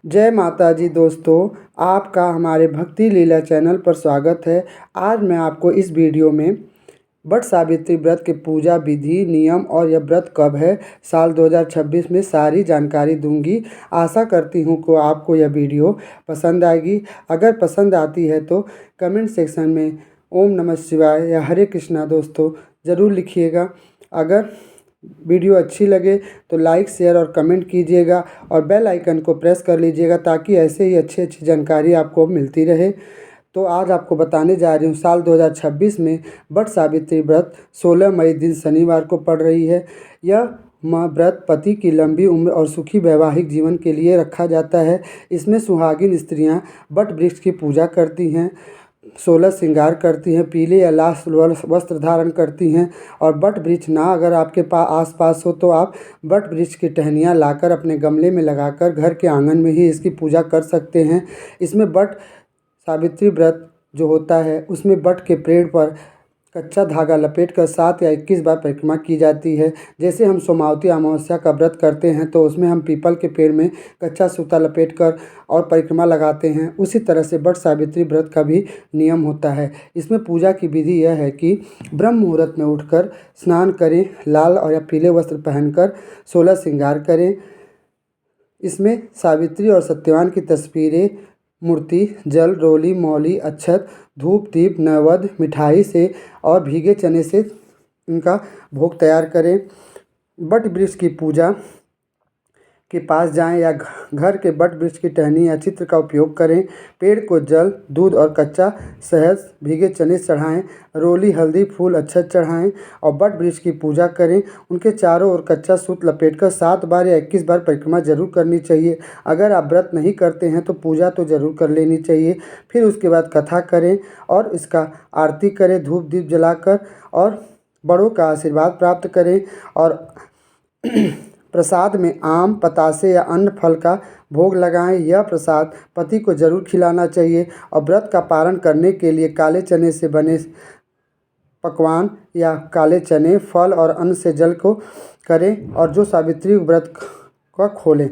जय माता जी दोस्तों, आपका हमारे भक्ति लीला चैनल पर स्वागत है। आज मैं आपको इस वीडियो में वट सावित्री व्रत के पूजा विधि, नियम और यह व्रत कब है साल 2026 में सारी जानकारी दूंगी। आशा करती हूँ कि आपको यह वीडियो पसंद आएगी। अगर पसंद आती है तो कमेंट सेक्शन में ओम नमः शिवाय या हरे कृष्णा दोस्तों ज़रूर लिखिएगा। अगर वीडियो अच्छी लगे तो लाइक, शेयर और कमेंट कीजिएगा और बेल आइकन को प्रेस कर लीजिएगा ताकि ऐसे ही अच्छी जानकारी आपको मिलती रहे। तो आज आपको बताने जा रही हूँ साल 2026 में वट सावित्री व्रत 16 मई दिन शनिवार को पड़ रही है। यह व्रत पति की लंबी उम्र और सुखी वैवाहिक जीवन के लिए रखा जाता है। इसमें सुहागिन स्त्रियां वट वृक्ष की पूजा करती हैं, 16 श्रृंगार करती हैं, पीले या लाल वस्त्र धारण करती हैं और वट वृक्ष ना अगर आपके पास आसपास हो तो आप वट वृक्ष की टहनियाँ लाकर अपने गमले में लगाकर घर के आंगन में ही इसकी पूजा कर सकते हैं। इसमें वट सावित्री व्रत जो होता है उसमें वट के पेड़ पर कच्चा धागा लपेटकर 7 या 21 बार परिक्रमा की जाती है। जैसे हम सोमावती अमावस्या का व्रत करते हैं तो उसमें हम पीपल के पेड़ में कच्चा सूता लपेटकर और परिक्रमा लगाते हैं, उसी तरह से वट सावित्री व्रत का भी नियम होता है। इसमें पूजा की विधि यह है कि ब्रह्म मुहूर्त में उठकर स्नान करें, लाल और या पीले वस्त्र पहनकर 16 श्रृंगार करें। इसमें सावित्री और सत्यवान की तस्वीरें, मूर्ति, जल, रोली, मौली, अक्षत, धूप, दीप, नैवेद्य, मिठाई से और भीगे चने से इनका भोग तैयार करें। वट वृक्ष की पूजा के पास जाएं या घर के वट वृक्ष की टहनी या चित्र का उपयोग करें। पेड़ को जल, दूध और कच्चा शहद, भीगे चने चढ़ाएं, रोली, हल्दी, फूल, अक्षत चढ़ाएं और वट वृक्ष की पूजा करें। उनके चारों ओर कच्चा सूत लपेटकर 7 बार या 21 बार परिक्रमा जरूर करनी चाहिए। अगर आप व्रत नहीं करते हैं तो पूजा तो ज़रूर कर लेनी चाहिए। फिर उसके बाद कथा करें और इसका आरती करें धूप दीप जलाकर और बड़ों का आशीर्वाद प्राप्त करें। और प्रसाद में आम, पतासे या अन्य फल का भोग लगाएं। यह प्रसाद पति को जरूर खिलाना चाहिए और व्रत का पारण करने के लिए काले चने से बने पकवान या काले चने, फल और अन्न से जल को करें और जो सावित्री व्रत का खोलें।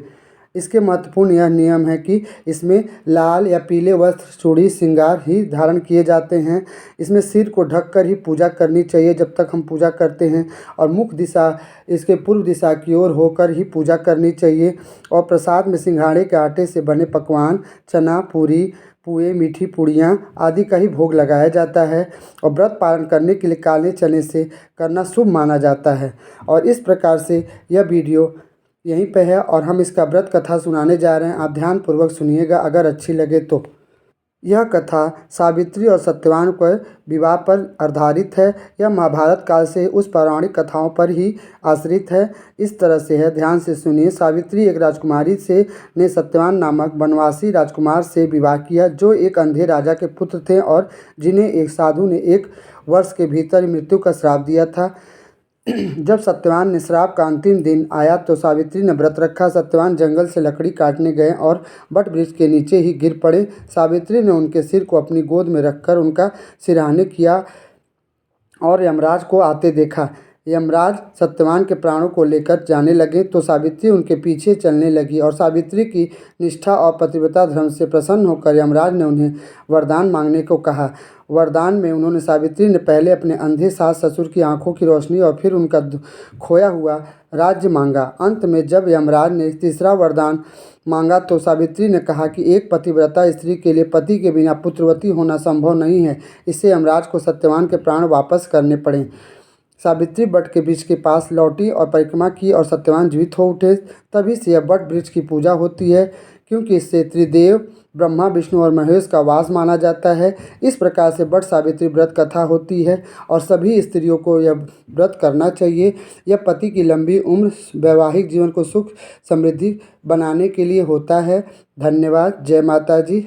इसके महत्वपूर्ण यह नियम है कि इसमें लाल या पीले वस्त्र, चूड़ी, श्रृंगार ही धारण किए जाते हैं। इसमें सिर को ढककर ही पूजा करनी चाहिए जब तक हम पूजा करते हैं और मुख दिशा इसके पूर्व दिशा की ओर होकर ही पूजा करनी चाहिए। और प्रसाद में सिंघाड़े के आटे से बने पकवान, चना, पूरी, पुए, मीठी पूड़ियाँ आदि का ही भोग लगाया जाता है। और व्रत पालन करने के लिए काले चने से करना शुभ माना जाता है। और इस प्रकार से यह वीडियो यहीं पे है और हम इसका व्रत कथा सुनाने जा रहे हैं। आप ध्यानपूर्वक सुनिएगा अगर अच्छी लगे तो। यह कथा सावित्री और सत्यवान के विवाह पर आधारित है। यह महाभारत काल से उस पौराणिक कथाओं पर ही आश्रित है। इस तरह से है, ध्यान से सुनिए। सावित्री एक राजकुमारी से ने सत्यवान नामक वनवासी राजकुमार से विवाह किया जो एक अंधे राजा के पुत्र थे और जिन्हें एक साधु ने 1 वर्ष के भीतर मृत्यु का श्राप दिया था। जब सत्यवान ने श्राप का अंतिम दिन आया तो सावित्री ने व्रत रखा। सत्यवान जंगल से लकड़ी काटने गए और वट वृक्ष के नीचे ही गिर पड़े। सावित्री ने उनके सिर को अपनी गोद में रखकर उनका सिरहाने किया और यमराज को आते देखा। यमराज सत्यवान के प्राणों को लेकर जाने लगे तो सावित्री उनके पीछे चलने लगी और सावित्री की निष्ठा और पतिव्रता धर्म से प्रसन्न होकर यमराज ने उन्हें वरदान मांगने को कहा। वरदान में उन्होंने सावित्री ने पहले अपने अंधे सास ससुर की आंखों की रोशनी और फिर उनका खोया हुआ राज्य मांगा। अंत में जब यमराज ने तीसरा वरदान मांगा तो सावित्री ने कहा कि एक पतिव्रता स्त्री के लिए पति के बिना पुत्रवती होना संभव नहीं है। इससे यमराज को सत्यवान के प्राण वापस करने पड़े। सावित्री वट के वृक्ष के पास लौटी और परिक्रमा की और सत्यवान जीवित हो उठे। तभी से यह वट वृक्ष की पूजा होती है क्योंकि इससे त्रिदेव ब्रह्मा, विष्णु और महेश का वास माना जाता है। इस प्रकार से वट सावित्री व्रत कथा होती है और सभी स्त्रियों को यह व्रत करना चाहिए। यह पति की लंबी उम्र, वैवाहिक जीवन को सुख समृद्धि बनाने के लिए होता है। धन्यवाद। जय माता जी।